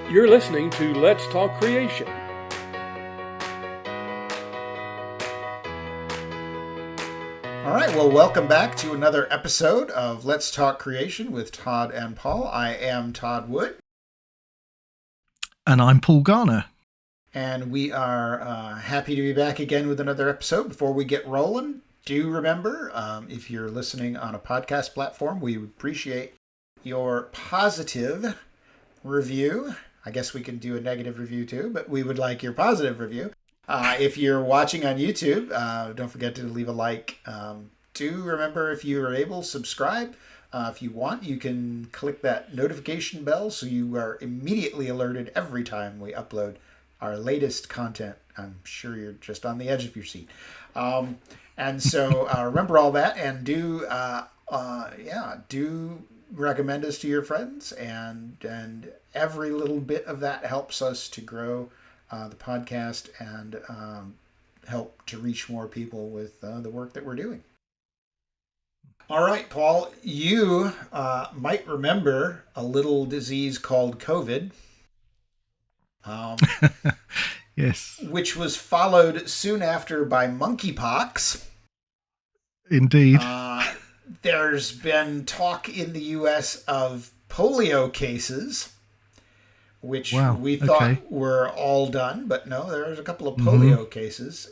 You're listening to Let's Talk Creation. All right, well, welcome back to another episode of Let's Talk Creation with Todd and Paul. I am Todd Wood. And I'm Paul Garner. And we are happy to be back again with another episode. Before we get rolling, do remember, if you're listening on a podcast platform, we would appreciate your positive review. I guess we can do a negative review too, but we would like your positive review. If you're watching on YouTube, don't forget to leave a like. Do remember, if you are able, subscribe. If you want, you can click that notification bell so you are immediately alerted every time we upload our latest content. I'm sure you're just on the edge of your seat. And so remember all that, and do recommend us to your friends, and every little bit of that helps us to grow the podcast and help to reach more people with the work that we're doing. All right, Paul, you might remember a little disease called COVID. Yes. Which was followed soon after by monkeypox. Indeed. There's been talk in the U.S. of polio cases, which we thought were all done, but no, there's a couple of polio cases.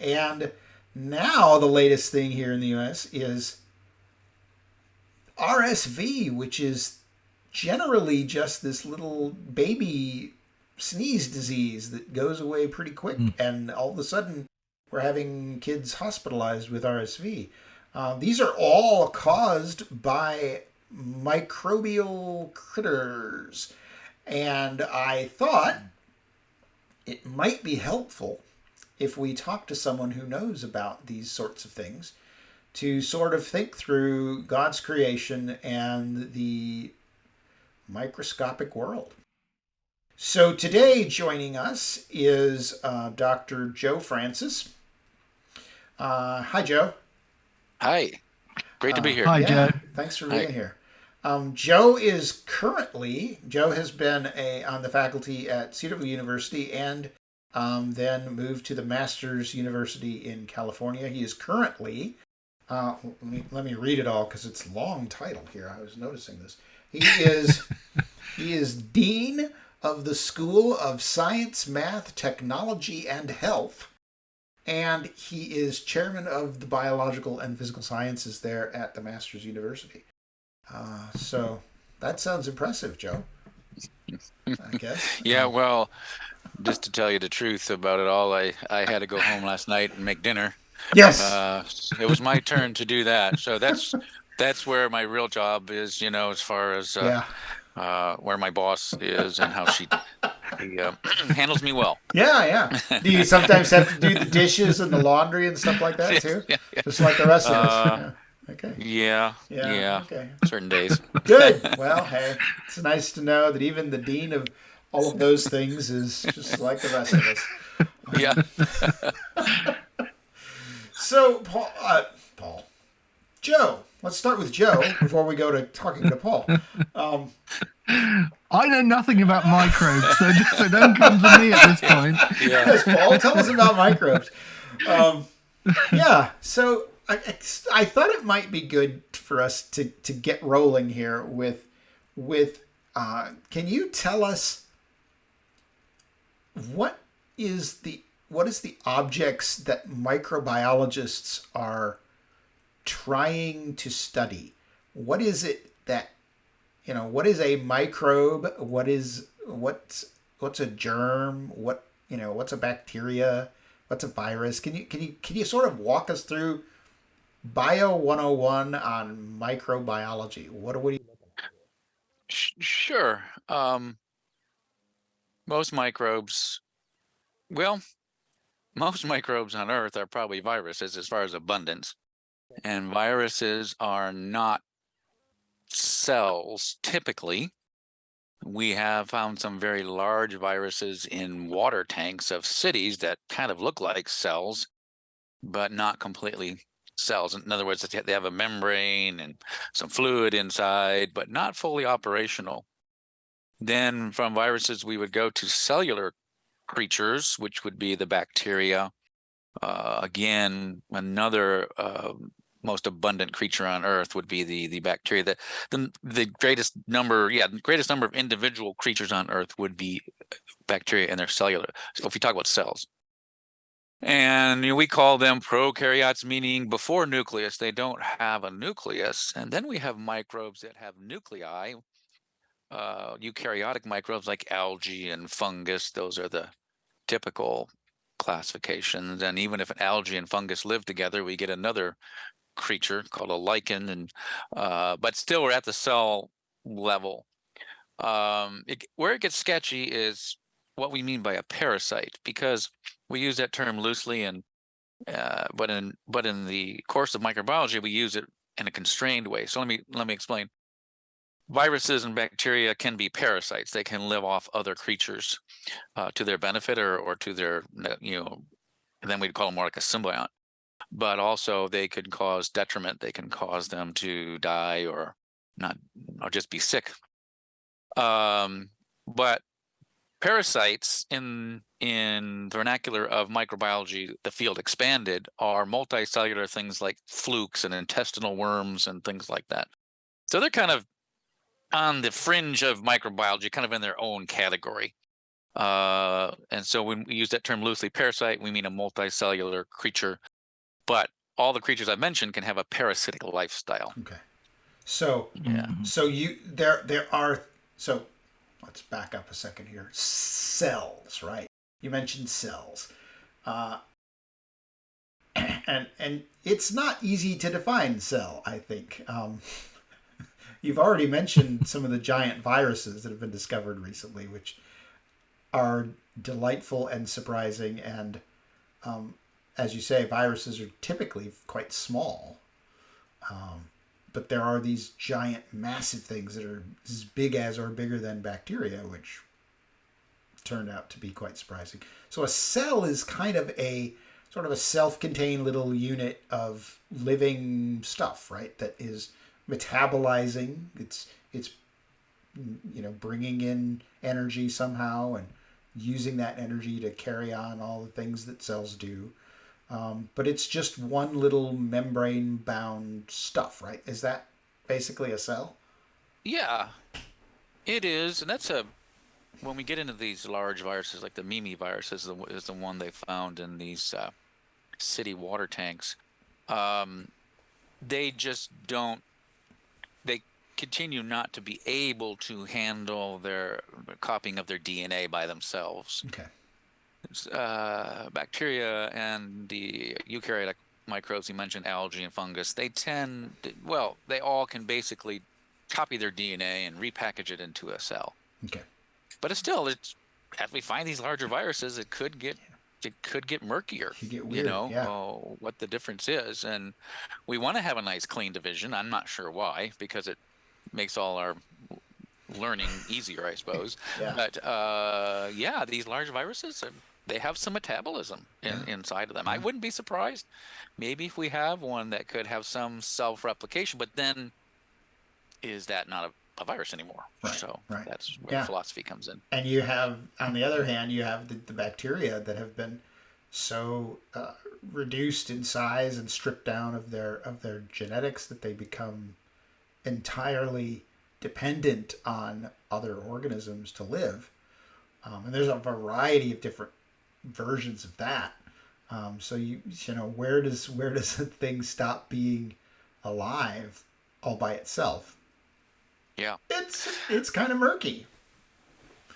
And now the latest thing here in the U.S. is RSV, which is generally just this little baby sneeze disease that goes away pretty quick. And all of a sudden, we're having kids hospitalized with RSV. These are all caused by microbial critters. And I thought it might be helpful if we talk to someone who knows about these sorts of things to sort of think through God's creation and the microscopic world. So today joining us is Dr. Joe Francis. Hi, Joe. Hi. Great to be here. Hi, Joe. Thanks for being here. Joe has been on the faculty at Cedarville University and then moved to the Master's University in California. He is currently, let me read it all because it's a long title here. I was noticing this. He is Dean of the School of Science, Math, Technology, and Health. And he is chairman of the Biological and Physical Sciences there at the Master's University. So that sounds impressive, Joe. I guess. Yeah, well, just to tell you the truth about it all, I had to go home last night and make dinner. Yes. It was my turn to do that. So that's where my real job is, as far as where my boss is and how she handles me well. Yeah. Do you sometimes have to do the dishes and the laundry and stuff like that too? Yeah. Just like the rest of us. Yeah. Okay. Yeah. Okay. Certain days. Good. Well, hey, it's nice to know that even the dean of all of those things is just like the rest of us. Yeah. So, Joe. Let's start with Joe before we go to talking to Paul. I know nothing about microbes, so don't come to me at this point. Yeah. Yes, Paul, tell us about microbes. So I thought it might be good for us to get rolling here with can you tell us what is the objects that microbiologists are trying to study? What is it that, what is a microbe? What's a germ? What's a bacteria? What's a virus? Can you sort of walk us through Bio 101 on microbiology? What are you looking at? Sure. Most microbes on Earth are probably viruses as far as abundance. And viruses are not cells typically. We have found some very large viruses in water tanks of cities that kind of look like cells, but not completely cells. In other words, they have a membrane and some fluid inside, but not fully operational. Then from viruses, we would go to cellular creatures, which would be the bacteria. Again, another most abundant creature on Earth would be the bacteria. The greatest number, greatest number of individual creatures on Earth would be bacteria, and they're cellular. So if you talk about cells, and we call them prokaryotes, meaning before nucleus, they don't have a nucleus. And then we have microbes that have nuclei. Eukaryotic microbes like algae and fungus, those are the typical classifications. And even if an algae and fungus live together, we get another creature called a lichen. And but still, we're at the cell level. Where it gets sketchy is what we mean by a parasite, because we use that term loosely, and but in the course of microbiology, we use it in a constrained way. So let me explain. Viruses and bacteria can be parasites. They can live off other creatures to their benefit or to their, and then we'd call them more like a symbiont. But also they could cause detriment. They can cause them to die or not, or just be sick. But parasites in the vernacular of microbiology, the field expanded, are multicellular things like flukes and intestinal worms and things like that. So they're kind of on the fringe of microbiology, kind of in their own category. And so when we use that term loosely, parasite, we mean a multicellular creature. But all the creatures I've mentioned can have a parasitic lifestyle. Okay. So yeah. So there are, so let's back up a second here. Cells, right? You mentioned cells. And it's not easy to define cell, I think. You've already mentioned some of the giant viruses that have been discovered recently, which are delightful and surprising. And as you say, viruses are typically quite small. But there are these giant, massive things that are as big as or bigger than bacteria, which turned out to be quite surprising. So a cell is kind of a sort of a self-contained little unit of living stuff, right? That is metabolizing. It's bringing in energy somehow and using that energy to carry on all the things that cells do. But it's just one little membrane-bound stuff, right? Is that basically a cell? Yeah, it is. And that's when we get into these large viruses, like the Mimi virus is the one they found in these city water tanks. They just don't, they continue not to be able to handle their copying of their DNA by themselves. Okay. Bacteria and the eukaryotic microbes, you mentioned algae and fungus, they all can basically copy their DNA and repackage it into a cell. Okay. But it's as we find these larger viruses, it could get murkier. It could get weird, what the difference is. And we want to have a nice clean division. I'm not sure why, because it makes all our learning easier, I suppose. Yeah. But these large viruses, they have some metabolism inside of them. I wouldn't be surprised maybe if we have one that could have some self-replication, but then is that not a virus anymore? Right. So right. That's where philosophy comes in. And you have, on the other hand, you have the bacteria that have been so reduced in size and stripped down of their genetics that they become entirely dependent on other organisms to live. And there's a variety of different versions of that. So where does a thing stop being alive all by itself? Yeah. It's kind of murky.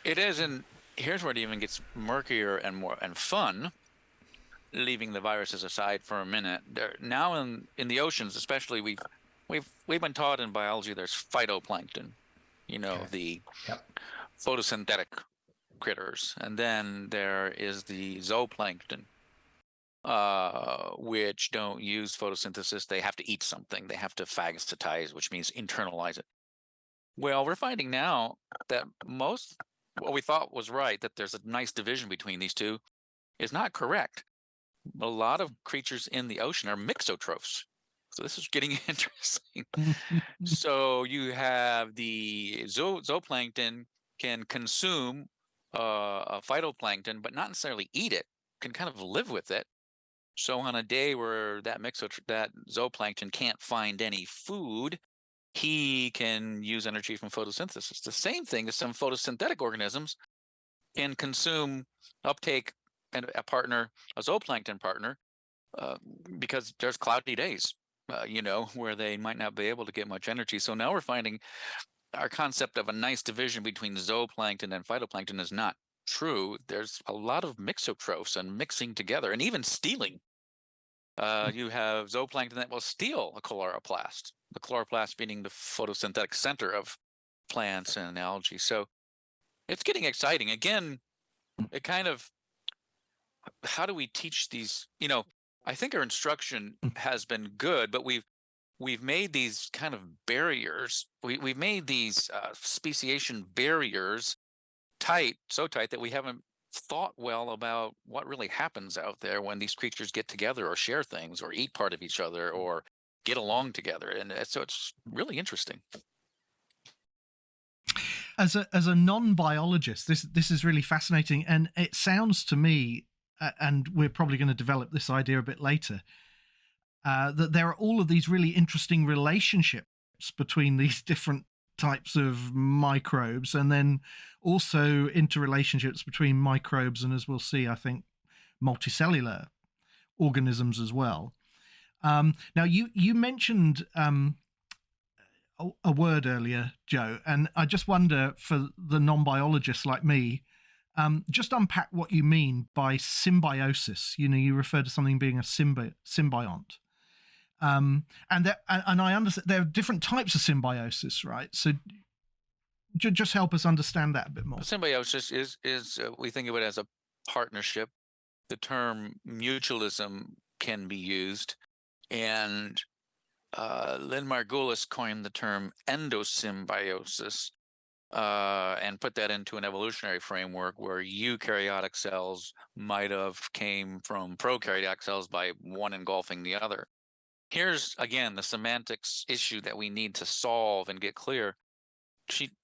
It is, and here's where it even gets murkier and more and fun. Leaving the viruses aside for a minute, now in the oceans, especially, we've been taught in biology there's phytoplankton, the photosynthetic critters, and then there is the zooplankton, which don't use photosynthesis. They have to eat something. They have to phagocytize, which means internalize it. Well, we're finding now that what we thought was right, that there's a nice division between these two, is not correct. A lot of creatures in the ocean are mixotrophs. So this is getting interesting. So you have the zooplankton can consume a phytoplankton, but not necessarily eat it, can kind of live with it. So on a day where that that zooplankton can't find any food, he can use energy from photosynthesis. The same thing as some photosynthetic organisms can consume, uptake a zooplankton partner, because there's cloudy days, where they might not be able to get much energy. So now we're finding our concept of a nice division between zooplankton and phytoplankton is not true. There's a lot of mixotrophs and mixing together and even stealing. You have zooplankton that will steal a chloroplast, the chloroplast being the photosynthetic center of plants and algae. So it's getting exciting. Again, it kind of, how do we teach these? I think our instruction has been good, but we've made these kind of barriers. We've made these speciation barriers so tight that we haven't thought well about what really happens out there when these creatures get together or share things or eat part of each other or get along together. And so it's really interesting. As a non-biologist, this is really fascinating, and it sounds to me, and we're probably going to develop this idea a bit later, that there are all of these really interesting relationships between these different types of microbes, and then also interrelationships between microbes and, as we'll see, I think, multicellular organisms as well. Now, you mentioned a word earlier, Joe, and I just wonder, for the non-biologists like me, just unpack what you mean by symbiosis. You refer to something being a symbiont. And I understand there are different types of symbiosis, right? So just help us understand that a bit more. Symbiosis is we think of it as a partnership. The term mutualism can be used, and Lynn Margulis coined the term endosymbiosis, and put that into an evolutionary framework where eukaryotic cells might have came from prokaryotic cells by one engulfing the other. Here's, again, the semantics issue that we need to solve and get clear.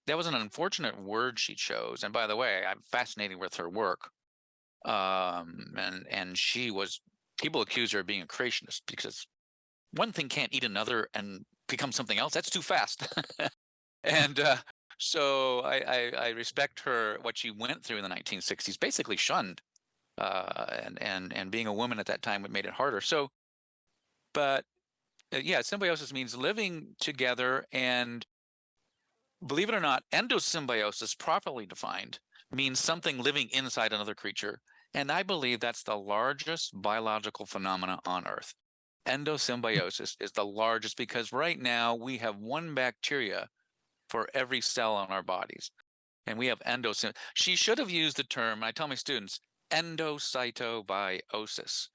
That was an unfortunate word she chose. And by the way, I'm fascinated with her work. And people accuse her of being a creationist because one thing can't eat another and become something else. That's too fast. And so I respect her, what she went through in the 1960s, basically shunned. And being a woman at that time, it made it harder. So, but yeah, symbiosis means living together, and believe it or not, endosymbiosis, properly defined, means something living inside another creature. And I believe that's the largest biological phenomena on Earth. Endosymbiosis is the largest because right now we have one bacteria for every cell on our bodies. And we have endosymbiosis. She should have used the term, I tell my students, endocytobiosis.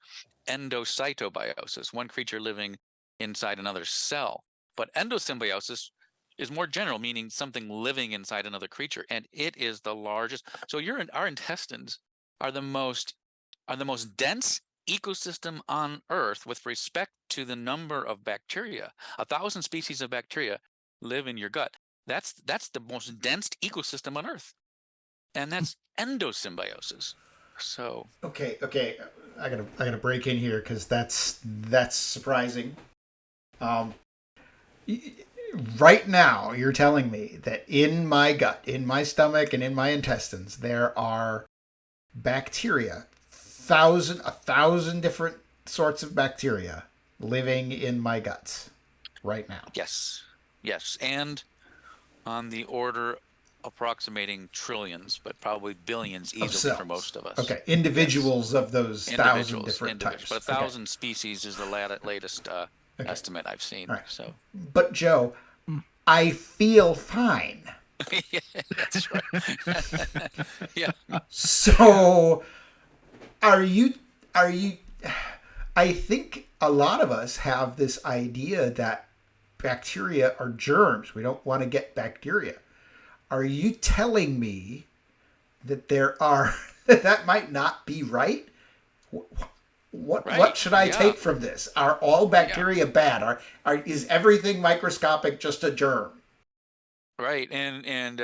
Endocytobiosis, one creature living inside another cell. But endosymbiosis is more general, meaning something living inside another creature, and it is the largest. So our intestines are the most dense ecosystem on Earth with respect to the number of bacteria. 1,000 species of bacteria live in your gut. That's the most dense ecosystem on Earth, and that's endosymbiosis. So okay, I gotta break in here because that's surprising. Right now, you're telling me that in my gut, in my stomach, and in my intestines, there are bacteria, 1,000 different sorts of bacteria living in my guts right now. Yes, and on the order approximating trillions, but probably billions easily for most of us. Okay, individuals of those 1,000 different types. But 1,000 species is the latest estimate I've seen. Right. So, but Joe, I feel fine. Yeah, that's right. Yeah. So, are you? I think a lot of us have this idea that bacteria are germs. We don't want to get bacteria. Are you telling me that that might not be right? What should I take from this? Are all bacteria bad? Is everything microscopic just a germ? Right, and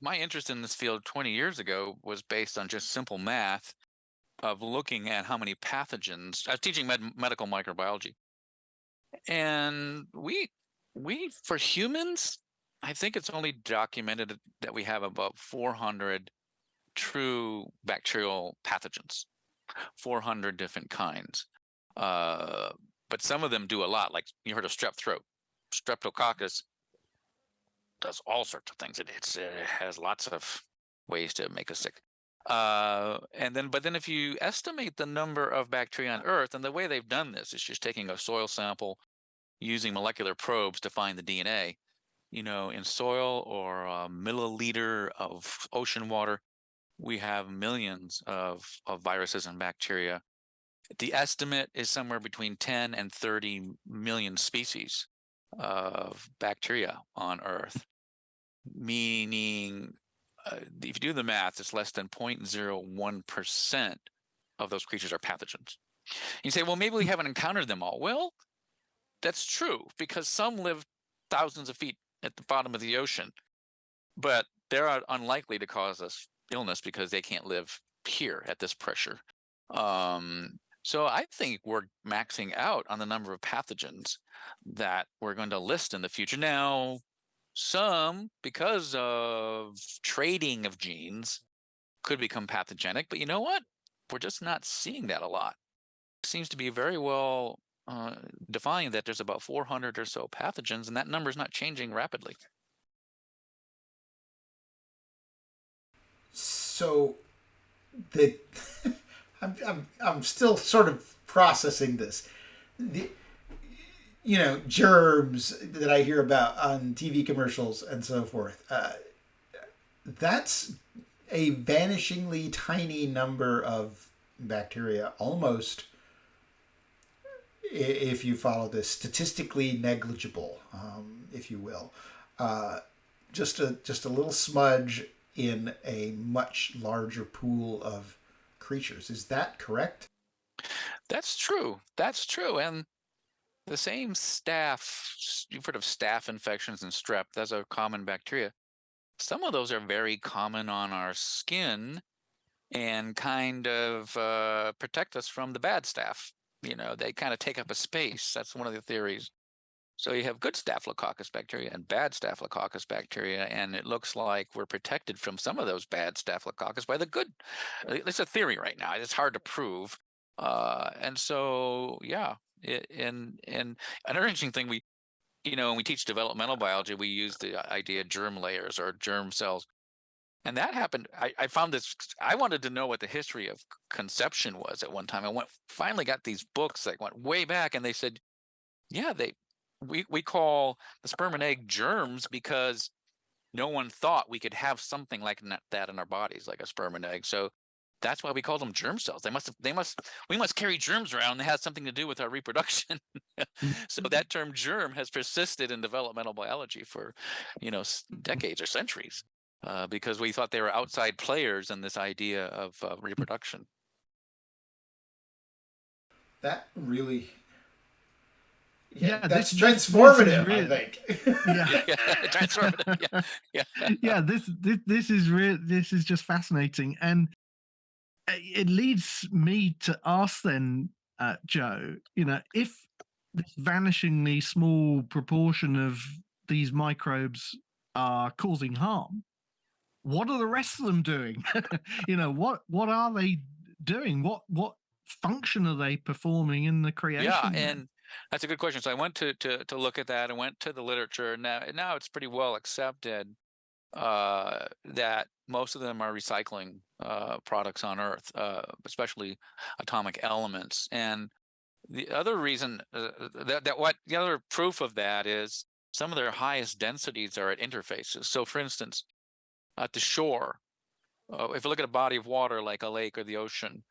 my interest in this field 20 years ago was based on just simple math of looking at how many pathogens. I was teaching medical microbiology, and we for humans, I think it's only documented that we have about 400 true bacterial pathogens, 400 different kinds. But some of them do a lot. Like you heard of strep throat, streptococcus does all sorts of things. It has lots of ways to make us sick. But then if you estimate the number of bacteria on Earth, and the way they've done this is just taking a soil sample using molecular probes to find the DNA, in soil or a milliliter of ocean water, we have millions of viruses and bacteria. The estimate is somewhere between 10 and 30 million species of bacteria on Earth, meaning if you do the math, it's less than 0.01% of those creatures are pathogens. You say, well, maybe we haven't encountered them all. Well, that's true, because some live thousands of feet at the bottom of the ocean, but they're unlikely to cause us illness because they can't live here at this pressure. So I think we're maxing out on the number of pathogens that we're going to list in the future. Now, some, because of trading of genes, could become pathogenic, but you know what? We're just not seeing that a lot. It seems to be very well defined that there's about 400 or so pathogens, and that number is not changing rapidly. So the I'm still sort of processing this. Germs that I hear about on TV commercials and so forth. That's a vanishingly tiny number of bacteria, almost, if you follow this, statistically negligible, if you will. Just a little smudge in a much larger pool of creatures. Is that correct? That's true. And the same staph, you've heard of staph infections and strep, that's a common bacteria. Some of those are very common on our skin and kind of protect us from the bad staph. They kind of take up a space. That's one of the theories. So you have good Staphylococcus bacteria and bad Staphylococcus bacteria, and it looks like we're protected from some of those bad Staphylococcus by the good. It's a theory right now. It's hard to prove. And so, yeah. And another interesting thing, when we teach developmental biology, we use the idea of germ layers or germ cells. And that happened. I found this. I wanted to know what the history of conception was at one time. Finally got these books that went way back, and they said, yeah, we call the sperm and egg germs because no one thought we could have something like that in our bodies, like a sperm and egg. So that's why we call them germ cells. We must carry germs around. That has something to do with our reproduction. So that term germ has persisted in developmental biology for, decades or centuries, because we thought they were outside players in this idea of reproduction. That really... Yeah, that's transformative, I think. Transformative. Yeah. This is just fascinating, and it leads me to ask then, Joe. If this vanishingly small proportion of these microbes are causing harm, what are the rest of them doing? What are they doing? What function are they performing in the creation? Yeah, and that's a good question. So I went to look at that and went to the literature. Now it's pretty well accepted that most of them are recycling products on Earth, especially atomic elements. And the other reason the other proof of that is some of their highest densities are at interfaces. So, for instance, at the shore, if you look at a body of water like a lake or the ocean,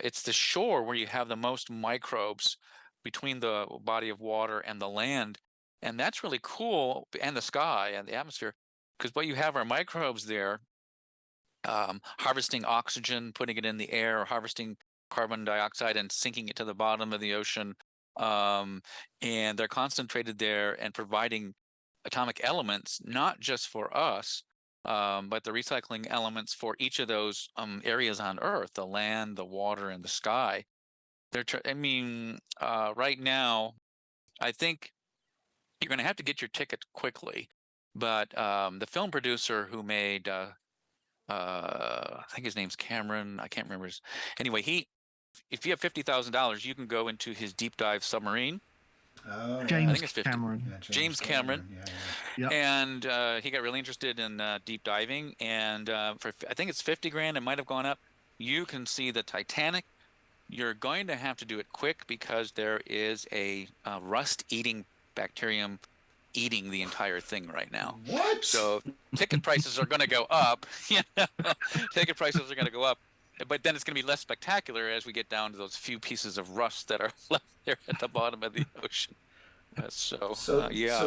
it's the shore where you have the most microbes between the body of water and the land. And that's really cool, and the sky and the atmosphere, because what you have are microbes there harvesting oxygen, putting it in the air, or harvesting carbon dioxide and sinking it to the bottom of the ocean. And they're concentrated there and providing atomic elements, not just for us, but the recycling elements for each of those areas on Earth, the land, the water, and the sky, right now, I think you're going to have to get your ticket quickly. But the film producer who made, I think his name's Cameron. I can't remember Anyway, if you have $50,000, you can go into his deep dive submarine. Oh, James I think it's 50. Cameron. Yeah, James Cameron. Yep. And he got really interested in deep diving. And for I think it's 50 grand. It might have gone up. You can see the Titanic. You're going to have to do it quick because there is a rust-eating bacterium eating the entire thing right now. What? So ticket prices are going to go up. Ticket prices are going to go up. But then it's going to be less spectacular as we get down to those few pieces of rust that are left there at the bottom of the ocean. So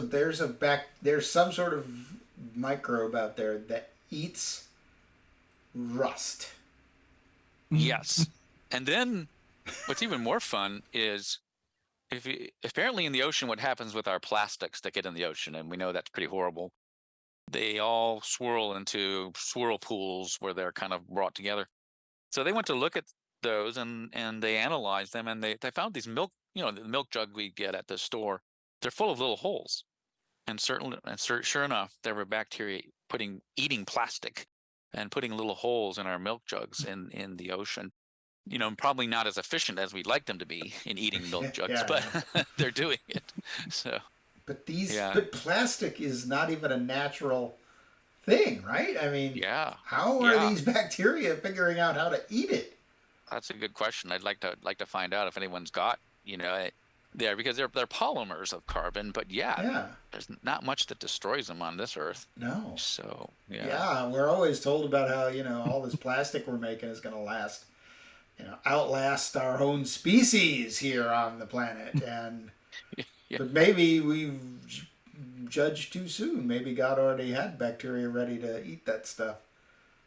there's some sort of microbe out there that eats rust. Yes. And then what's even more fun is apparently in the ocean, what happens with our plastics that get in the ocean, and we know that's pretty horrible, they all swirl into swirl pools where they're kind of brought together. So they went to look at those and they analyzed them, and they found these milk, the milk jug we get at the store, they're full of little holes. And sure enough, there were bacteria eating plastic and putting little holes in our milk jugs in the ocean. Probably not as efficient as we'd like them to be in eating milk jugs, but they're doing it. So, but plastic is not even a natural thing, right? I mean, how are these bacteria figuring out how to eat it? That's a good question. I'd like to find out if anyone's got, there, because they're polymers of carbon, but there's not much that destroys them on this Earth. No. So, we're always told about how, all this plastic we're making is going to outlast our own species here on the planet. And but maybe we've judged too soon. Maybe God already had bacteria ready to eat that stuff.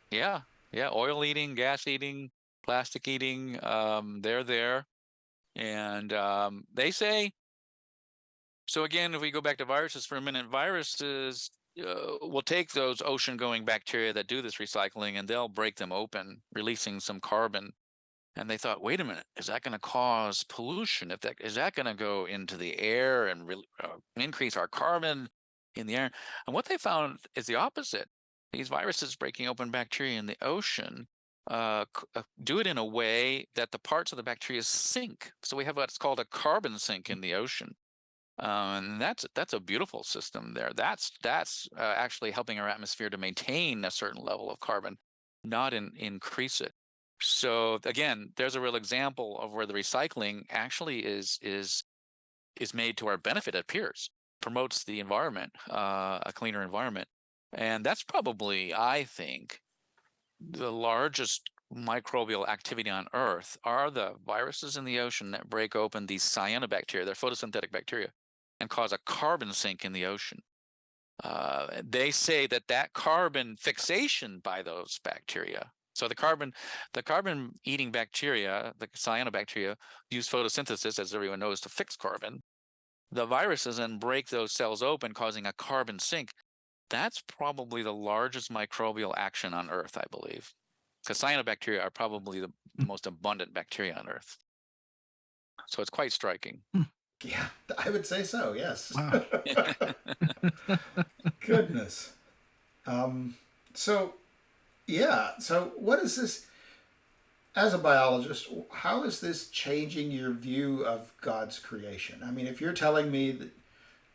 Yeah. Oil eating, gas eating, plastic eating, they're there. And they say, so again, if we go back to viruses for a minute, viruses will take those ocean-going bacteria that do this recycling, and they'll break them open, releasing some carbon. And they thought, wait a minute, is that going to cause pollution? Is that going to go into the air and increase our carbon in the air? And what they found is the opposite. These viruses breaking open bacteria in the ocean do it in a way that the parts of the bacteria sink. So we have what's called a carbon sink in the ocean. And that's a beautiful system there. That's actually helping our atmosphere to maintain a certain level of carbon, not increase it. So again, there's a real example of where the recycling actually is made to our benefit. It appears, promotes the environment, a cleaner environment, and that's probably, I think, the largest microbial activity on Earth are the viruses in the ocean that break open these cyanobacteria, they're photosynthetic bacteria, and cause a carbon sink in the ocean. They say that carbon fixation by those bacteria. So the carbon eating bacteria, the cyanobacteria, use photosynthesis, as everyone knows, to fix carbon. The viruses then break those cells open, causing a carbon sink. That's probably the largest microbial action on Earth, I believe. Because cyanobacteria are probably the most abundant bacteria on Earth. So it's quite striking. Yeah, I would say so, yes. Wow. Goodness. So what is this, as a biologist, how is this changing your view of God's creation? I mean, if you're telling me that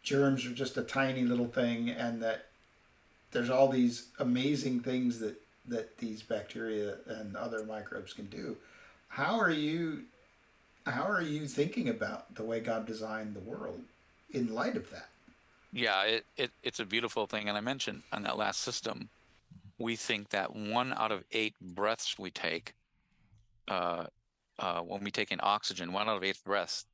germs are just a tiny little thing and that there's all these amazing things that these bacteria and other microbes can do, how are you thinking about the way God designed the world in light of that? Yeah, it's a beautiful thing. And I mentioned on that last system, we think that 1 out of 8 breaths we take, when we take in oxygen, 1 out of 8 breaths,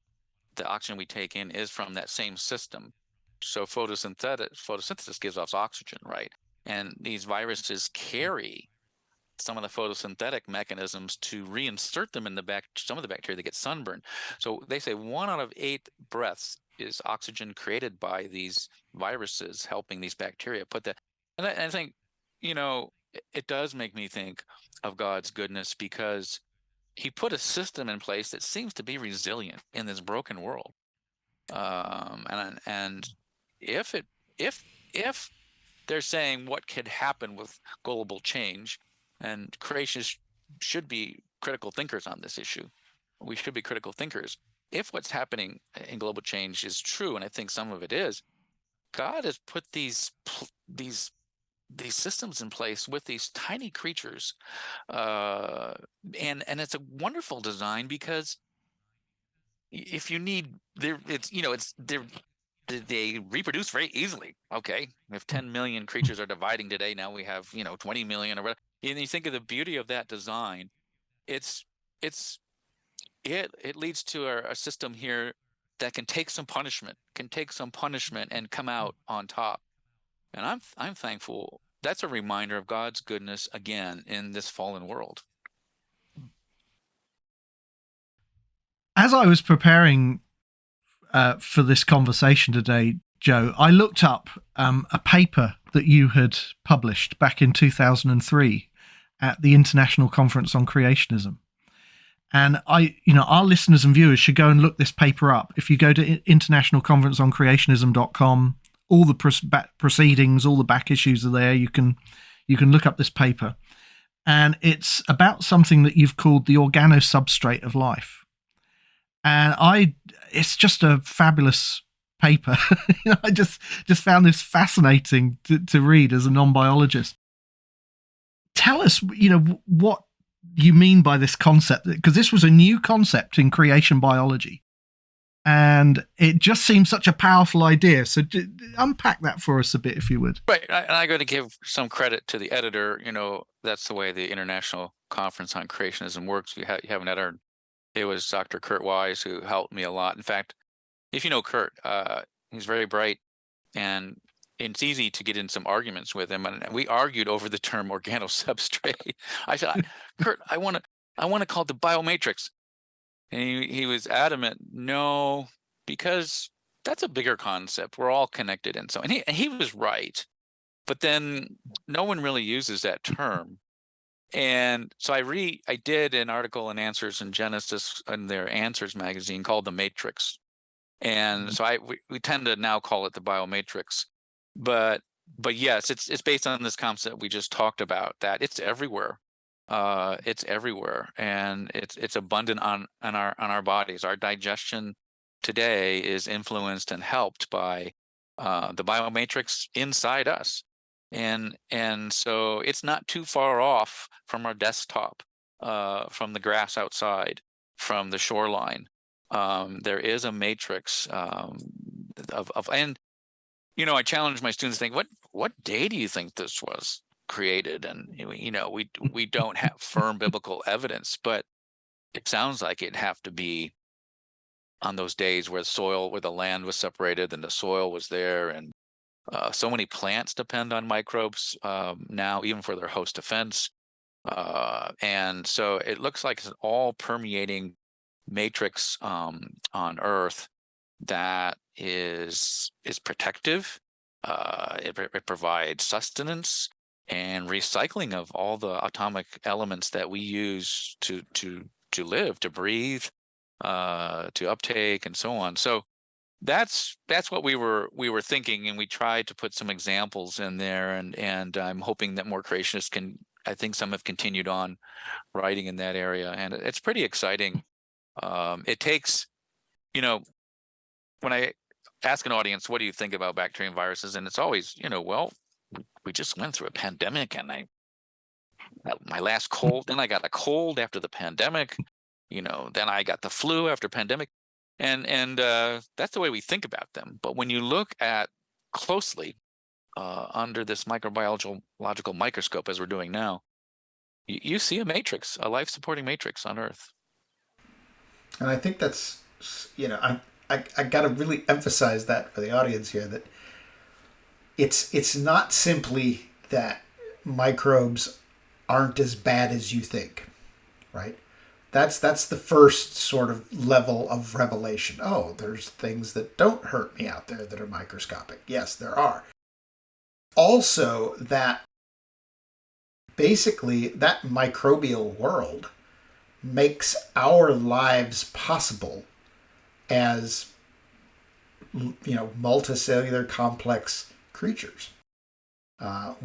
the oxygen we take in is from that same system. So photosynthesis gives off oxygen, right? And these viruses carry some of the photosynthetic mechanisms to reinsert them in some of the bacteria that get sunburned. So they say 1 out of 8 breaths is oxygen created by these viruses helping these bacteria put that. And I think, it does make me think of God's goodness, because he put a system in place that seems to be resilient in this broken world. And if if they're saying what could happen with global change, and creationists should be critical thinkers on this issue. We should be critical thinkers. If what's happening in global change is true, and I think some of it is, God has put these systems in place with these tiny creatures, and it's a wonderful design, because if you need, they reproduce very easily. Okay, if 10 million creatures are dividing today, now we have 20 million or whatever. And you think of the beauty of that design, it leads to a system here that can take some punishment and come out on top. And I'm thankful. That's a reminder of God's goodness again in this fallen world. As I was preparing for this conversation today, Joe, I looked up a paper that you had published back in 2003 at the International Conference on Creationism. And our listeners and viewers should go and look this paper up. If you go to internationalconferenceoncreationism.com, all the proceedings, all the back issues are there. You can look up this paper. And it's about something that you've called the organosubstrate of life. And it's just a fabulous paper. I just found this fascinating to read as a non-biologist. Tell us, what you mean by this concept, because this was a new concept in creation biology. And it just seems such a powerful idea. So unpack that for us a bit, if you would. Right. And I got to give some credit to the editor. That's the way the International Conference on Creationism works. You have an editor. It was Dr. Kurt Wise who helped me a lot. In fact, if you know Kurt, he's very bright, and it's easy to get in some arguments with him. And we argued over the term organosubstrate. I said, Kurt, I want to call it the biomatrix. And he was adamant, no, because that's a bigger concept. We're all connected. And he was right. But then no one really uses that term. And so I did an article in Answers in Genesis in their Answers magazine called The Matrix. And so we tend to now call it the biomatrix. But yes, it's based on this concept we just talked about, that it's everywhere. It's everywhere, and it's abundant on our bodies. Our digestion today is influenced and helped by the biomatrix inside us, and so it's not too far off from our desktop, from the grass outside, from the shoreline. There is a matrix and I challenge my students to think, what day do you think this was created? And we don't have firm biblical evidence, but it sounds like it'd have to be on those days where the land was separated and the soil was there. And so many plants depend on microbes now, even for their host defense. And so it looks like it's an all permeating matrix on Earth that is protective. It provides sustenance and recycling of all the atomic elements that we use to live, to breathe, to uptake, and so on. So that's what we were thinking, and we tried to put some examples in there, and I'm hoping that more creationists can. I think some have continued on writing in that area, and it's pretty exciting. It takes, when I ask an audience, what do you think about bacteria and viruses? And it's always, well, we just went through a pandemic, and my last cold, then I got a cold after the pandemic, then I got the flu after pandemic. And that's the way we think about them. But when you look at closely under this microbiological microscope, as we're doing now, you see a matrix, a life-supporting matrix on Earth. And I think that's, I got to really emphasize that for the audience here, that it's not simply that microbes aren't as bad as you think, right? That's the first sort of level of revelation. Oh, there's things that don't hurt me out there that are microscopic. Yes, there are. Also, that basically that microbial world makes our lives possible as, multicellular complex creatures.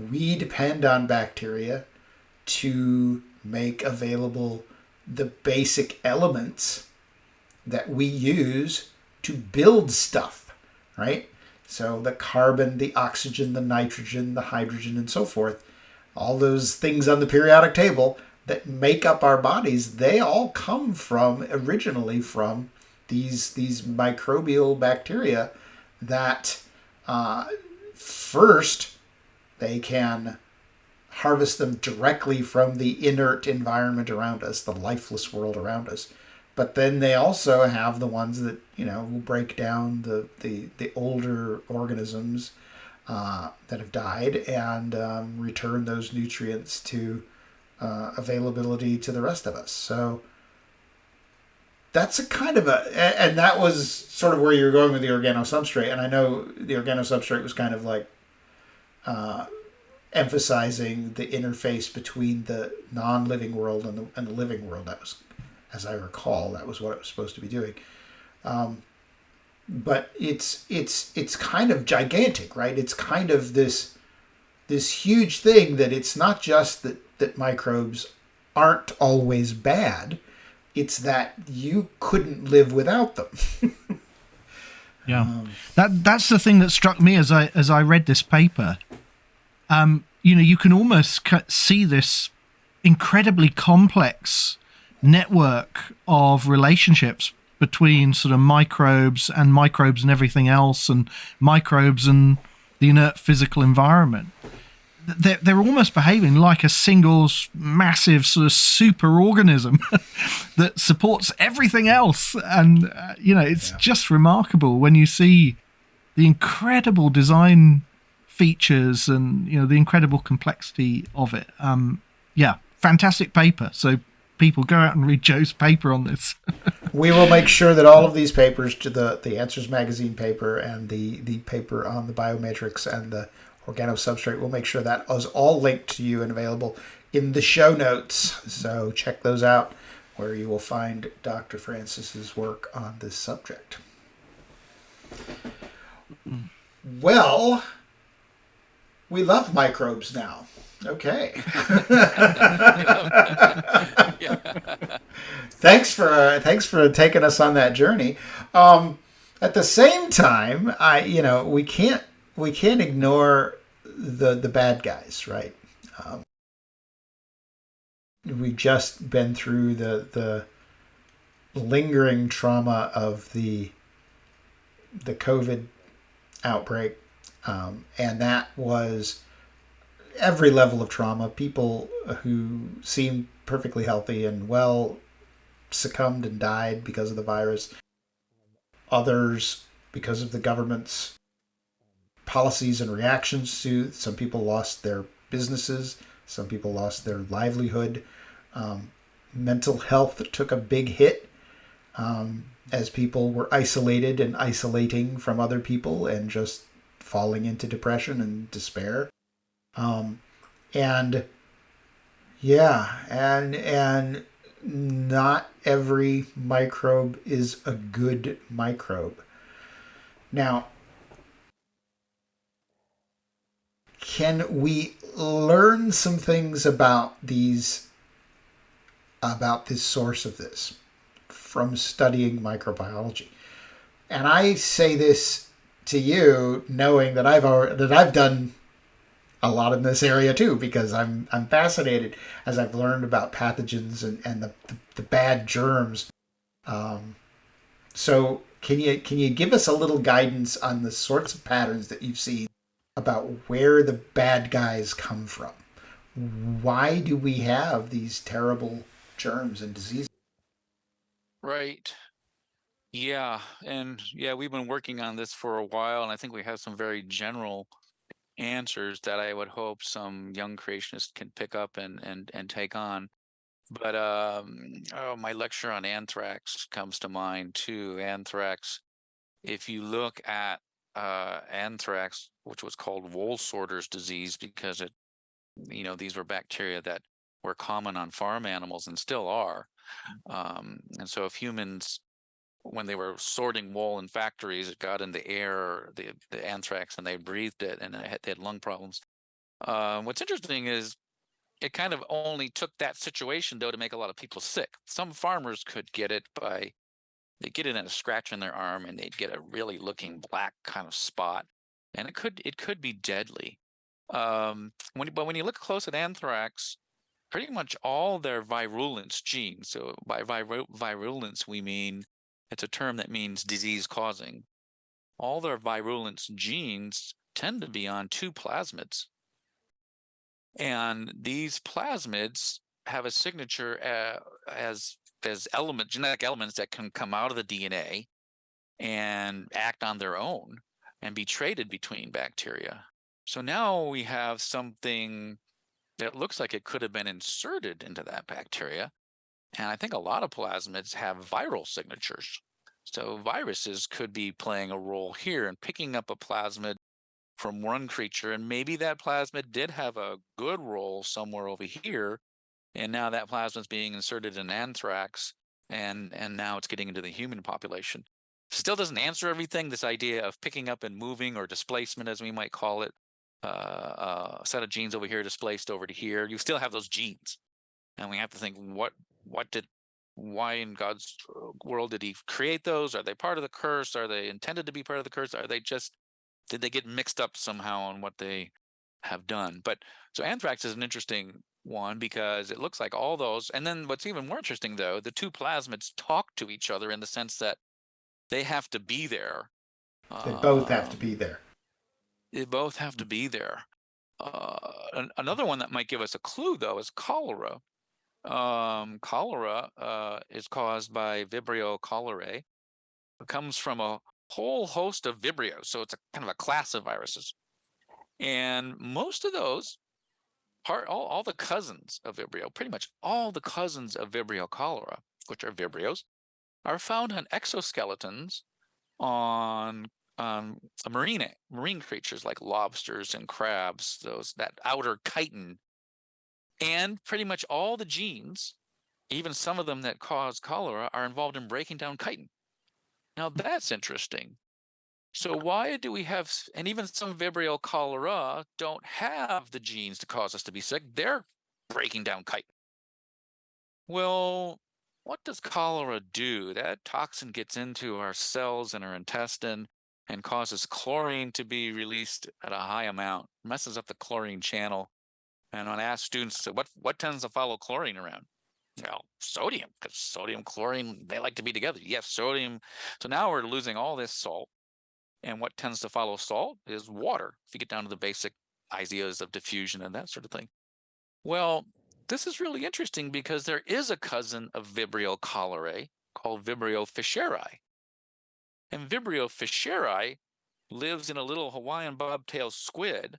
We depend on bacteria to make available the basic elements that we use to build stuff, right? So the carbon, the oxygen, the nitrogen, the hydrogen, and so forth, all those things on the periodic table that make up our bodies, they all come originally from these microbial bacteria that first they can harvest them directly from the inert environment around us, the lifeless world around us. But then they also have the ones that, will break down the older organisms that have died and return those nutrients to availability to the rest of us. So that's a kind of and that was sort of where you're going with the organosubstrate. And I know the organosubstrate was kind of like emphasizing the interface between the non-living world and the living world. That was, as I recall, that was what it was supposed to be doing. But it's kind of gigantic, right? It's kind of this huge thing that it's not just that microbes aren't always bad. It's that you couldn't live without them. Yeah, that's the thing that struck me as I read this paper. You can almost see this incredibly complex network of relationships between sort of microbes and everything else, and microbes and the inert physical environment. They're almost behaving like a single massive sort of super organism that supports everything else. And, it's just remarkable when you see the incredible design features and, the incredible complexity of it. Fantastic paper. So people go out and read Joe's paper on this. We will make sure that all of these papers, to the Answers Magazine paper and the paper on the biomatrix and the organosubstrate, we'll make sure that is all linked to you and available in the show notes. So check those out, where you will find Dr. Francis's work on this subject. Well, we love microbes now. Okay. Thanks for taking us on that journey. At the same time, we can't ignore the bad guys, right? We've just been through the lingering trauma of the COVID outbreak, and that was every level of trauma. People who seemed perfectly healthy and well succumbed and died because of the virus. Others because of the government's policies and reactions to. Some people lost their businesses. Some people lost their livelihood. Mental health took a big hit as people were isolated and isolating from other people and just falling into depression and despair. And not every microbe is a good microbe. Now, can we learn some things about this source of this from studying microbiology? And I say this to you, knowing that I've done a lot in this area too, because I'm fascinated as I've learned about pathogens and the bad germs. So can you give us a little guidance on the sorts of patterns that you've seen about where the bad guys come from? Why do we have these terrible germs and diseases? Right. Yeah. And we've been working on this for a while, and I think we have some very general answers that I would hope some young creationists can pick up and take on. But my lecture on anthrax comes to mind too. Anthrax, if you look at anthrax, which was called wool sorter's disease because it These were bacteria that were common on farm animals and still are. And so if humans, when they were sorting wool in factories, it got in the air, the anthrax, and they breathed it, and they had lung problems. What's interesting is it kind of only took that situation, though, to make a lot of people sick. Some farmers could get it they get it in a scratch in their arm, and they'd get a really looking black kind of spot, and it could be deadly. But when you look close at anthrax, pretty much all their virulence genes. So by virulence, we mean it's a term that means disease causing. All their virulence genes tend to be on two plasmids. And these plasmids have a signature as genetic elements that can come out of the DNA and act on their own and be traded between bacteria. So now we have something that looks like it could have been inserted into that bacteria. And I think a lot of plasmids have viral signatures. So viruses could be playing a role here in picking up a plasmid from one creature, and maybe that plasmid did have a good role somewhere over here, and now that plasmid is being inserted in anthrax, and now it's getting into the human population. Still doesn't answer everything, this idea of picking up and moving, or displacement, as we might call it. A set of genes over here displaced over to here. You still have those genes, and we have to think, why in God's world did he create those? Are they part of the curse? Are they intended to be part of the curse? Did they get mixed up somehow on what they have done? But so anthrax is an interesting one because it looks like all those. And then what's even more interesting, though, the two plasmids talk to each other in the sense that they have to be there. They both have to be there. They both have to be there. Another one that might give us a clue, though, is cholera. Cholera is caused by Vibrio cholerae. It comes from a whole host of Vibrios, so it's a kind of a class of viruses. And most of those, all the cousins of Vibrio, pretty much all the cousins of Vibrio cholera, which are Vibrios, are found on exoskeletons on marine creatures like lobsters and crabs, that outer chitin. And pretty much all the genes, even some of them that cause cholera, are involved in breaking down chitin. Now that's interesting. So why do we have, and even some Vibrio cholera don't have the genes to cause us to be sick, they're breaking down chitin. Well, what does cholera do? That toxin gets into our cells and our intestine and causes chlorine to be released at a high amount, messes up the chlorine channel. And when I ask students, so what tends to follow chlorine around? Well, sodium, because sodium, chlorine, they like to be together. Yes, sodium. So now we're losing all this salt. And what tends to follow salt is water, if you get down to the basic ideas of diffusion and that sort of thing. Well, this is really interesting because there is a cousin of Vibrio cholerae called Vibrio fischeri. And Vibrio fischeri lives in a little Hawaiian bobtail squid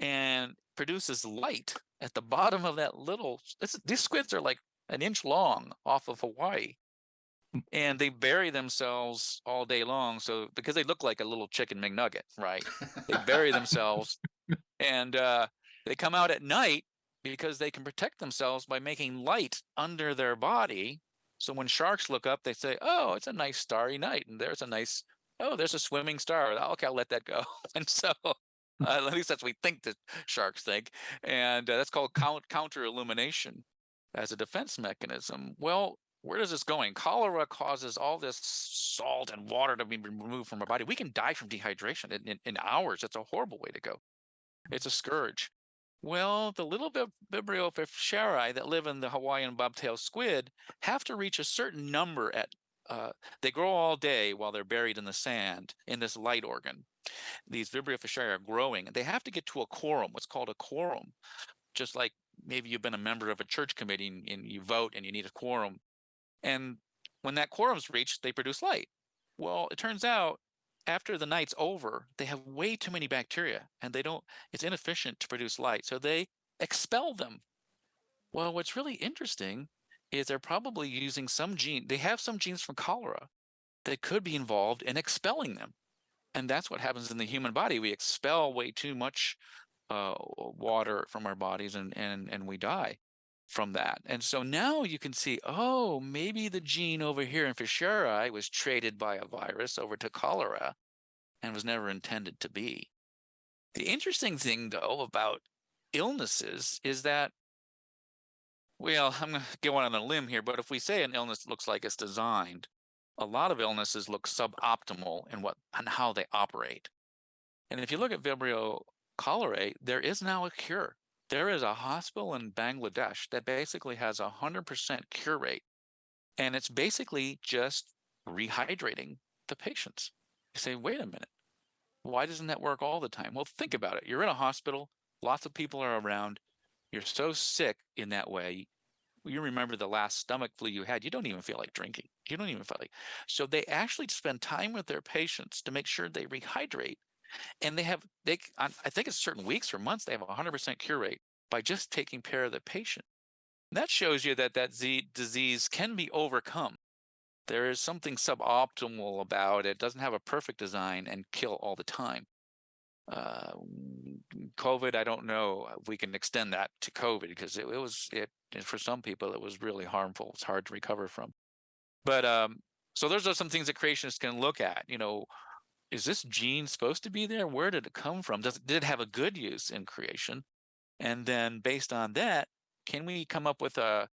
and produces light at the bottom of that these squids are like an inch long off of Hawaii, and they bury themselves all day long. So because they look like a little chicken McNugget, right? They bury themselves, and they come out at night because they can protect themselves by making light under their body. So when sharks look up, they say, "Oh, it's a nice starry night," and there's a swimming star. Okay, I'll let that go. And so at least that's what we think that sharks think. And that's called counter illumination as a defense mechanism. Well, where is this going? Cholera causes all this salt and water to be removed from our body. We can die from dehydration in hours. It's a horrible way to go. It's a scourge. Well, the little Vibrio fischeri that live in the Hawaiian bobtail squid have to reach a certain number they grow all day while they're buried in the sand in this light organ. These Vibrio fischeri are growing, and they have to get to a quorum, what's called a quorum. Just like maybe you've been a member of a church committee and you vote and you need a quorum. And when that quorum's reached, they produce light. Well, it turns out after the night's over, they have way too many bacteria, and it's inefficient to produce light. So they expel them. Well, what's really interesting is they're probably using they have some genes from cholera that could be involved in expelling them. And that's what happens in the human body. We expel way too much water from our bodies, and we die from that. And so now you can see, oh, maybe the gene over here in Fischeri was traded by a virus over to cholera and was never intended to be. The interesting thing, though, about illnesses is that, well, I'm going to go on a limb here, but if we say an illness looks like it's designed, a lot of illnesses look suboptimal in how they operate. And if you look at Vibrio cholerae, there is now a cure. There is a hospital in Bangladesh that basically has a 100% cure rate, and it's basically just rehydrating the patients. You say, wait a minute, why doesn't that work all the time? Well, think about it. You're in a hospital, lots of people are around, you're so sick in that way. You remember the last stomach flu you had, you don't even feel like drinking. You don't even feel like. So they actually spend time with their patients to make sure they rehydrate. And I think it's certain weeks or months, they have a 100% cure rate by just taking care of the patient. And that shows you that disease can be overcome. There is something suboptimal about it. It doesn't have a perfect design and kill all the time. COVID, I don't know if we can extend that to COVID, because it for some people, it was really harmful. It's hard to recover from. But so those are some things that creationists can look at. Is this gene supposed to be there? Where did it come from? Did it have a good use in creation? And then based on that, can we come up with a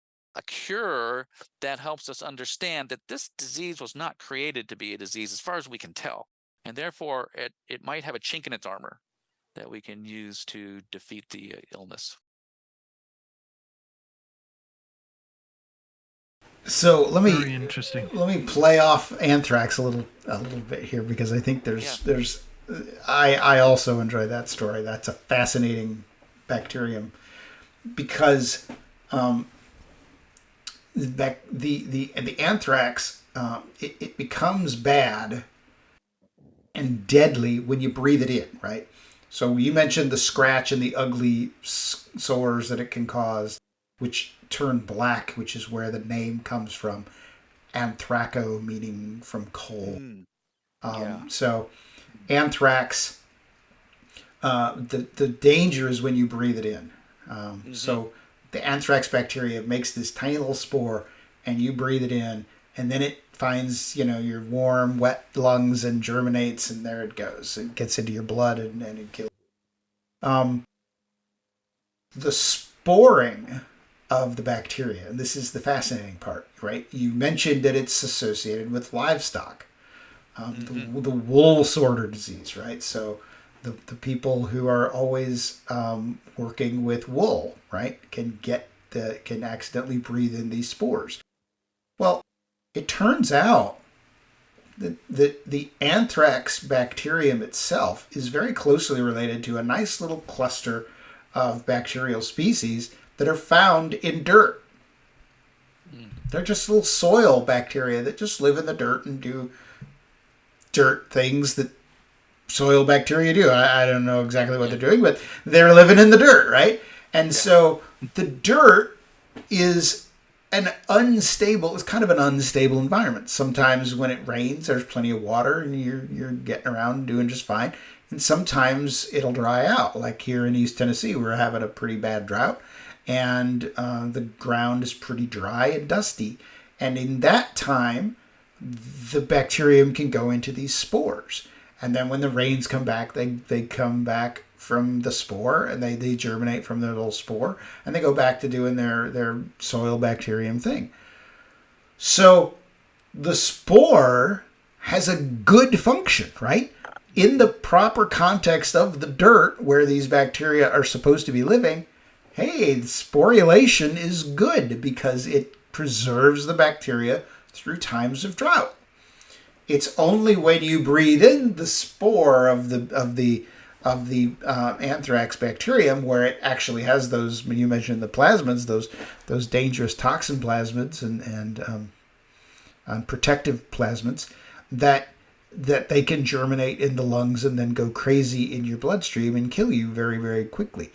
cure that helps us understand that this disease was not created to be a disease as far as we can tell? And therefore, it might have a chink in its armor that we can use to defeat the illness. So let Very interesting. me play off anthrax a little bit here, because I think I also enjoy that story. That's a fascinating bacterium, because the anthrax it becomes bad and deadly when you breathe it in, right? So you mentioned the scratch and the ugly sores that it can cause, which turn black, which is where the name comes from. Anthraco, meaning from coal. So anthrax, the danger is when you breathe it in. So the anthrax bacteria makes this tiny little spore, and you breathe it in, and then it finds, your warm, wet lungs and germinates, and there it goes. It gets into your blood and it kills. The sporing of the bacteria, and this is the fascinating part, right? You mentioned that it's associated with livestock, the wool sorter disease, right? So the people who are always working with wool, right, can accidentally breathe in these spores. Well, it turns out that the anthrax bacterium itself is very closely related to a nice little cluster of bacterial species that are found in dirt. They're just little soil bacteria that just live in the dirt and do dirt things that soil bacteria do. I don't know exactly what they're doing, but they're living in the dirt, right? And so the dirt is it's kind of an unstable environment. Sometimes when it rains, there's plenty of water and you're getting around doing just fine. And sometimes it'll dry out. Like here in East Tennessee, we're having a pretty bad drought, and the ground is pretty dry and dusty. And in that time, the bacterium can go into these spores. And then when the rains come back, they come back from the spore, and they germinate from their little spore, and they go back to doing their soil bacterium thing. So the spore has a good function, right? In the proper context of the dirt where these bacteria are supposed to be living, hey, the sporulation is good because it preserves the bacteria through times of drought. It's only when you breathe in the spore of the anthrax bacterium, where it actually has those, when you mentioned the plasmids, those dangerous toxin plasmids and protective plasmids, that they can germinate in the lungs and then go crazy in your bloodstream and kill you very, very quickly.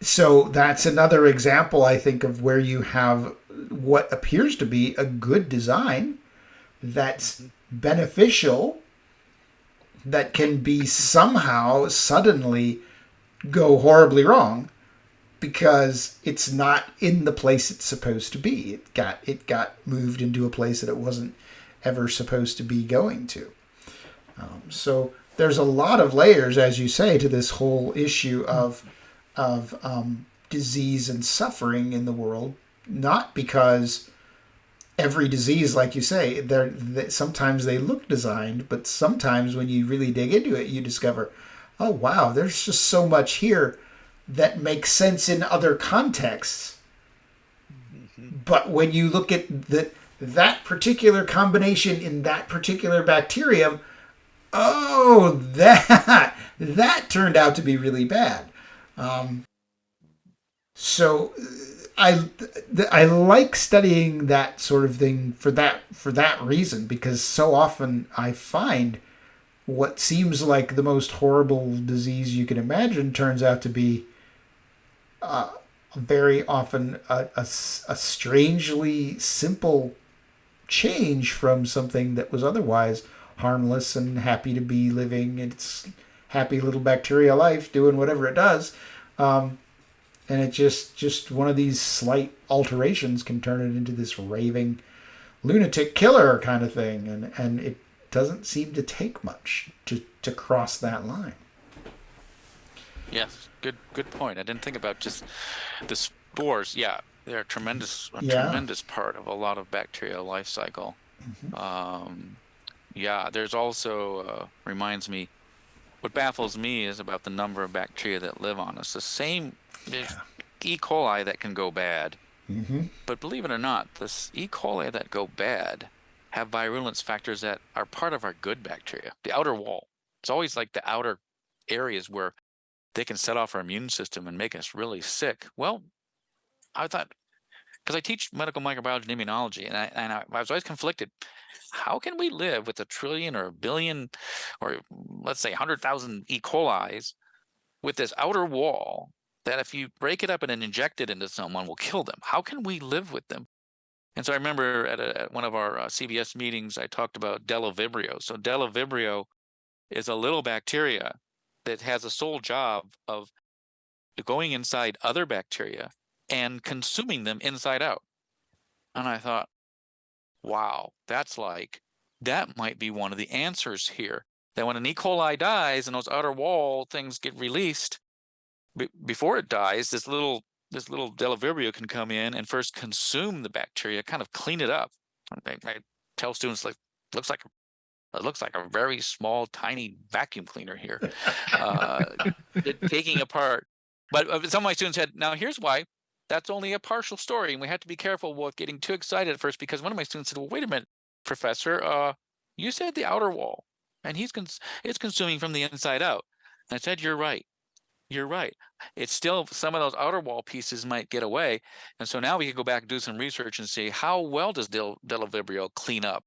So that's another example, I think, of where you have what appears to be a good design that's beneficial that can be somehow suddenly go horribly wrong because it's not in the place it's supposed to be. It got moved into a place that it wasn't ever supposed to be going to. So there's a lot of layers, as you say, to this whole issue of disease and suffering in the world. Not because every disease, like you say, sometimes they look designed, but sometimes when you really dig into it, you discover, oh wow, there's just so much here that makes sense in other contexts. But when you look at that particular combination in that particular bacterium, oh, that turned out to be really bad. So I like studying that sort of thing for that reason, because so often I find what seems like the most horrible disease you can imagine turns out to be very often a strangely simple change from something that was otherwise harmless and happy to be living its happy little bacteria life doing whatever it does. And it just one of these slight alterations can turn it into this raving lunatic killer kind of thing. And it doesn't seem to take much to cross that line. Yes, good point. I didn't think about just the spores. Yeah, they're a tremendous part of a lot of bacterial life cycle. Yeah, there's also reminds me, what baffles me is about the number of bacteria that live on us. There's E. coli that can go bad, but believe it or not, this E. coli that go bad have virulence factors that are part of our good bacteria, the outer wall. It's always like the outer areas where they can set off our immune system and make us really sick. Well, I thought, because I teach medical microbiology and immunology, and I was always conflicted. How can we live with 1 trillion or 1 billion, or let's say 100,000 E. coli's with this outer wall that if you break it up and then inject it into someone will kill them? How can we live with them? And so I remember at one of our CBS meetings, I talked about Delavibrio. So Delavibrio is a little bacteria that has a sole job of going inside other bacteria and consuming them inside out. And I thought, wow, that might be one of the answers here. That when an E. coli dies and those outer wall things get released, before it dies, this little Delavibrio can come in and first consume the bacteria, kind of clean it up. I tell students, like, it looks like a very small, tiny vacuum cleaner here, taking apart. But some of my students said, now here's why. That's only a partial story, and we have to be careful with getting too excited at first, because one of my students said, well, wait a minute, professor, you said the outer wall, and it's consuming from the inside out. And I said, you're right. You're right. It's still, some of those outer wall pieces might get away. And so now we can go back and do some research and see how well does Delavibrio clean up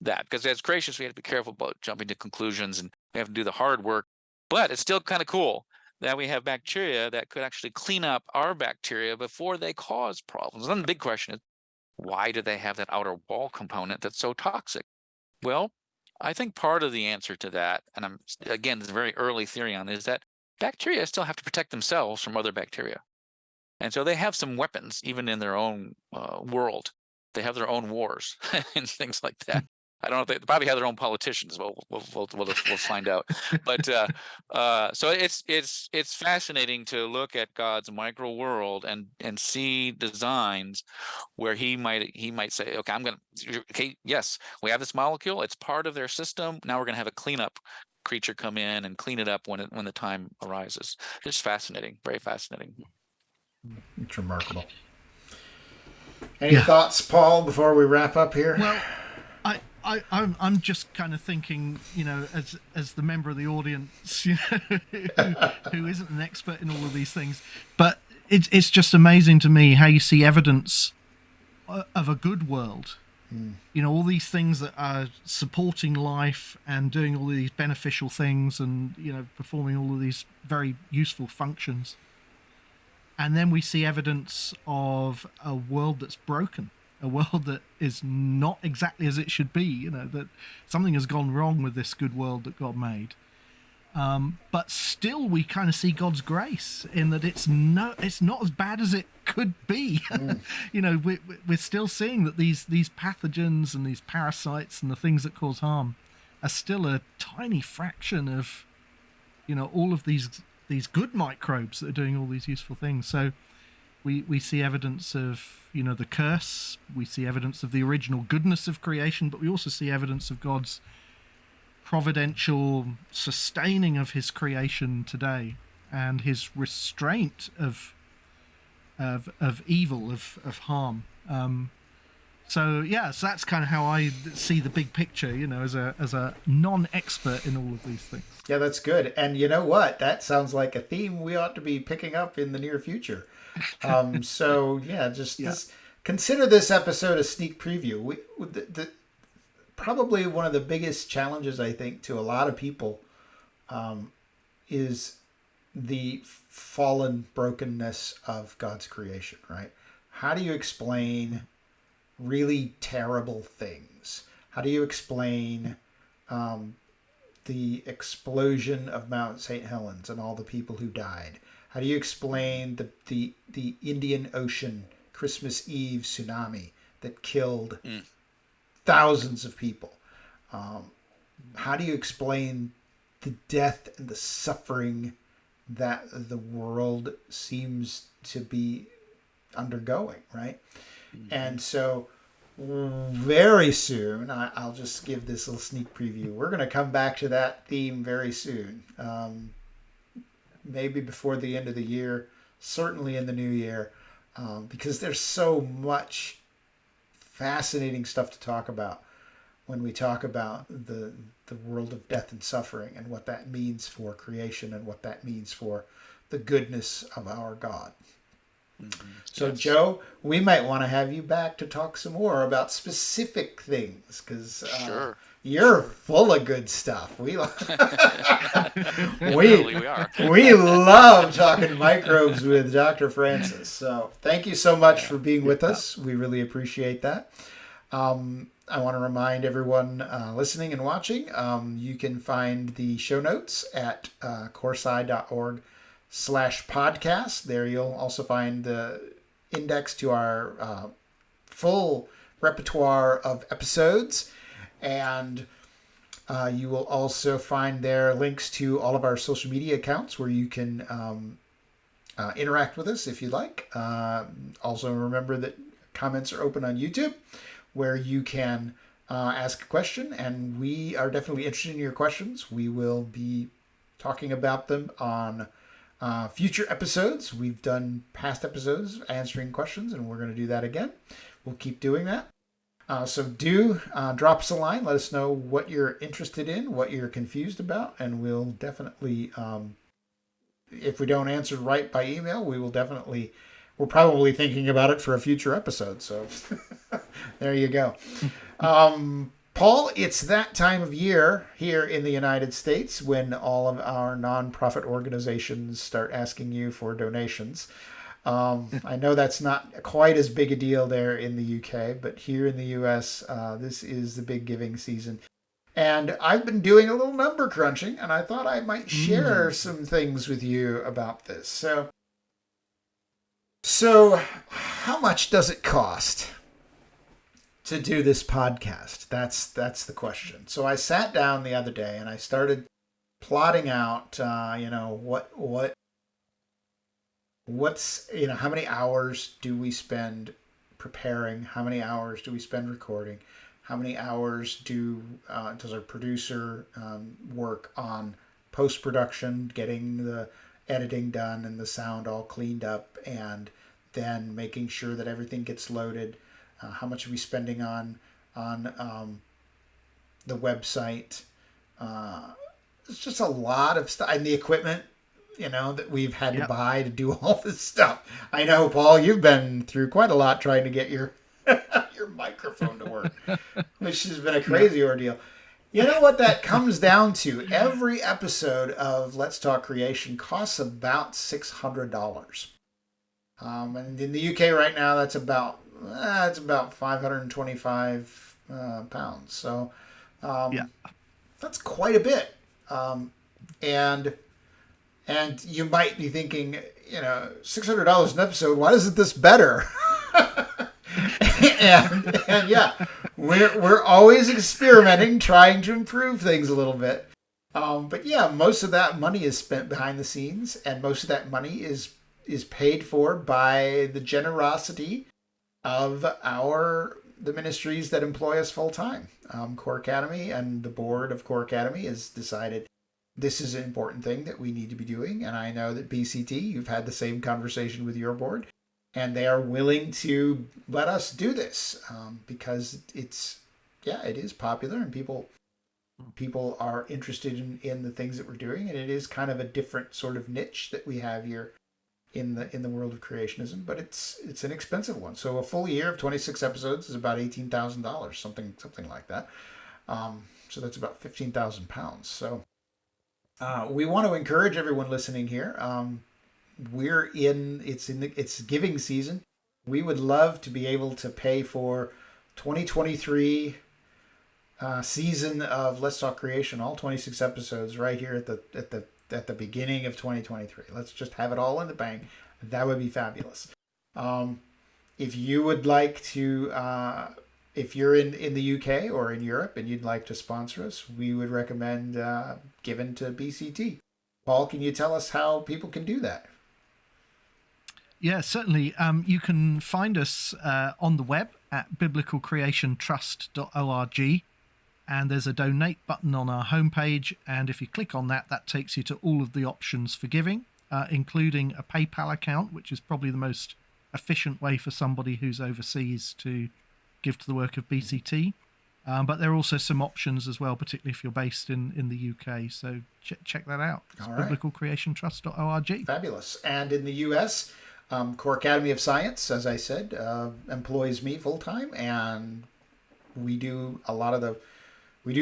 that? Because as creationists, we have to be careful about jumping to conclusions, and we have to do the hard work. But it's still kind of cool that we have bacteria that could actually clean up our bacteria before they cause problems. And then the big question is, why do they have that outer wall component that's so toxic? Well, I think part of the answer to that, and again, it's a very early theory on this, is that bacteria still have to protect themselves from other bacteria. And so they have some weapons, even in their own world. They have their own wars and things like that. I don't know if they probably have their own politicians. We'll find out. But so it's fascinating to look at God's micro world and see designs where he might say, okay, yes, we have this molecule. It's part of their system. Now we're going to have a cleanup creature come in and clean it up when the time arises. It's fascinating, very fascinating. It's remarkable. Any thoughts, Paul, before we wrap up here? Well, I'm just kind of thinking, as the member of the audience, who isn't an expert in all of these things, but it's just amazing to me how you see evidence of a good world. All these things that are supporting life and doing all of these beneficial things and, performing all of these very useful functions. And then we see evidence of a world that's broken, a world that is not exactly as it should be, that something has gone wrong with this good world that God made. But still we kind of see God's grace in that it's not as bad as it could be. We're still seeing that these pathogens and these parasites and the things that cause harm are still a tiny fraction of, all of these good microbes that are doing all these useful things. So we see evidence of, the curse. We see evidence of the original goodness of creation, but we also see evidence of God's providential sustaining of his creation today and his restraint of evil, of harm. So that's kind of how I see the big picture, as a non-expert in all of these things. Yeah, that's good. And you know what? That sounds like a theme we ought to be picking up in the near future. Just consider this episode a sneak preview. Probably one of the biggest challenges, I think, to a lot of people is the fallen brokenness of God's creation, right? How do you explain really terrible things? How do you explain the explosion of Mount St. Helens and all the people who died? How do you explain the Indian Ocean Christmas Eve tsunami that killed thousands of people? How do you explain the death and the suffering that the world seems to be undergoing, right? Mm-hmm. And so very soon, I'll just give this little sneak preview. We're going to come back to that theme very soon. Maybe before the end of the year, certainly in the new year, because there's so much fascinating stuff to talk about when we talk about the world of death and suffering and what that means for creation and what that means for the goodness of our God. Mm-hmm. So, yes. Joe, we might want to have you back to talk some more about specific things because sure. You're full of good stuff. We are. We love talking microbes with Dr. Francis. So thank you so much for being with us. We really appreciate that. I want to remind everyone listening and watching, you can find the show notes at coresci.org/podcast. There you'll also find the index to our full repertoire of episodes. And you will also find there links to all of our social media accounts where you can interact with us if you'd like. Also remember that comments are open on YouTube where you can ask a question, and we are definitely interested in your questions. We will be talking about them on future episodes. We've done past episodes answering questions, and we're going to do that again. We'll keep doing that. So do drop us a line. Let us know what you're interested in, what you're confused about, and we'll definitely, if we don't answer right by email, we're probably thinking about it for a future episode. So there you go. Paul, it's that time of year here in the United States when all of our nonprofit organizations start asking you for donations. I know that's not quite as big a deal there in the UK, but here in the US, this is the big giving season. And I've been doing a little number crunching, and I thought I might share some things with you about this. So how much does it cost to do this podcast? That's the question. So I sat down the other day and I started plotting out, what's how many hours do we spend preparing? How many hours do we spend recording? How many hours does our producer work on post-production, getting the editing done and the sound all cleaned up, and then making sure that everything gets loaded? How much are we spending on the website? It's just a lot of stuff, and the equipment that we've had to buy to do all this stuff. I know, Paul, you've been through quite a lot trying to get your microphone to work, which has been a crazy ordeal. You know what that comes down to? Every episode of Let's Talk Creation costs about $600. And in the UK right now, that's about It's about 525 pounds. So that's quite a bit. And you might be thinking, $600 an episode, why isn't this better? and yeah, we're always experimenting, trying to improve things a little bit. But yeah, most of that money is spent behind the scenes, and most of that money is paid for by the generosity of the ministries that employ us full time. Core Academy and the board of Core Academy has decided this is an important thing that we need to be doing. And I know that BCT, you've had the same conversation with your board, and they are willing to let us do this because it is popular, and people are interested in the things that we're doing, and it is kind of a different sort of niche that we have here in the world of creationism, but it's an expensive one. So a full year of 26 episodes is about $18,000, something like that. So that's about 15,000 pounds. So we want to encourage everyone listening here. It's giving season. We would love to be able to pay for 2023 season of Let's Talk Creation, all 26 episodes right here at the beginning of 2023. Let's just have it all in the bank. That would be fabulous. If you would like to, if you're in the UK or in Europe and you'd like to sponsor us, we would recommend giving to BCT. Paul, can you tell us how people can do that? Yeah, certainly. You can find us on the web at biblicalcreationtrust.org. And there's a donate button on our homepage. And if you click on that, that takes you to all of the options for giving, including a PayPal account, which is probably the most efficient way for somebody who's overseas to give to the work of BCT. But there are also some options as well, particularly if you're based in the UK. So check that out. It's biblicalcreationtrust.org. Fabulous. And in the US, Core Academy of Science, as I said, employs me full-time. And we do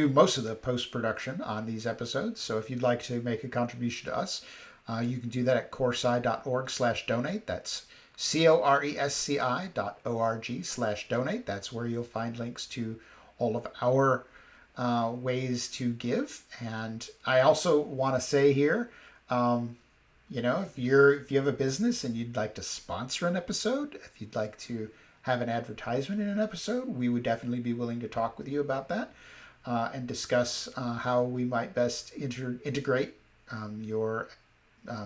most of the post-production on these episodes. So if you'd like to make a contribution to us, you can do that at coresci.org/donate. That's coresci.org/donate. That's where you'll find links to all of our ways to give. And I also want to say here, if you have a business and you'd like to sponsor an episode, if you'd like to have an advertisement in an episode, we would definitely be willing to talk with you about that. And discuss how we might best integrate your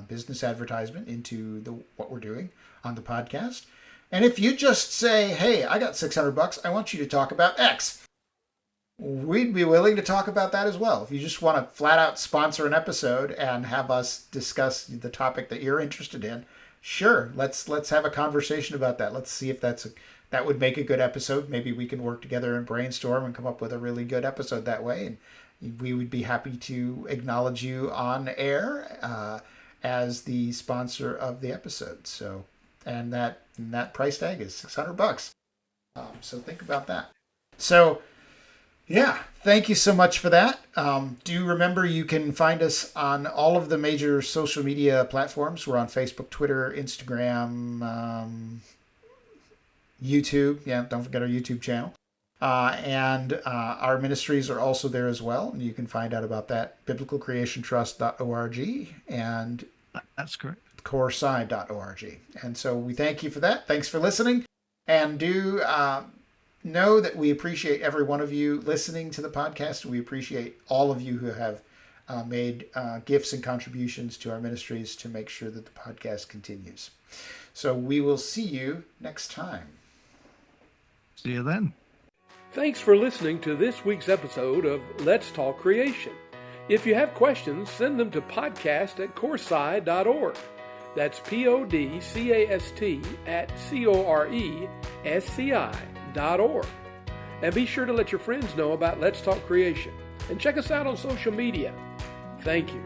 business advertisement into what we're doing on the podcast. And if you just say, hey, I got $600, I want you to talk about X, we'd be willing to talk about that as well. If you just want to flat out sponsor an episode and have us discuss the topic that you're interested in, sure, let's have a conversation about that. Let's see if that would make a good episode. Maybe we can work together and brainstorm and come up with a really good episode that way. And we would be happy to acknowledge you on air as the sponsor of the episode. So, and that price tag is $600. So think about that. So, yeah, thank you so much for that. Do remember you can find us on all of the major social media platforms. We're on Facebook, Twitter, Instagram, YouTube. Yeah, don't forget our YouTube channel. And our ministries are also there as well. And you can find out about that biblicalcreationtrust.org and that's correct. coresci.org. And so we thank you for that. Thanks for listening. And do know that we appreciate every one of you listening to the podcast. We appreciate all of you who have made gifts and contributions to our ministries to make sure that the podcast continues. So we will see you next time. See you then. Thanks for listening to this week's episode of Let's Talk Creation. If you have questions, send them to podcast@coresci.org. That's podcast@coresci.org. And be sure to let your friends know about Let's Talk Creation. And check us out on social media. Thank you.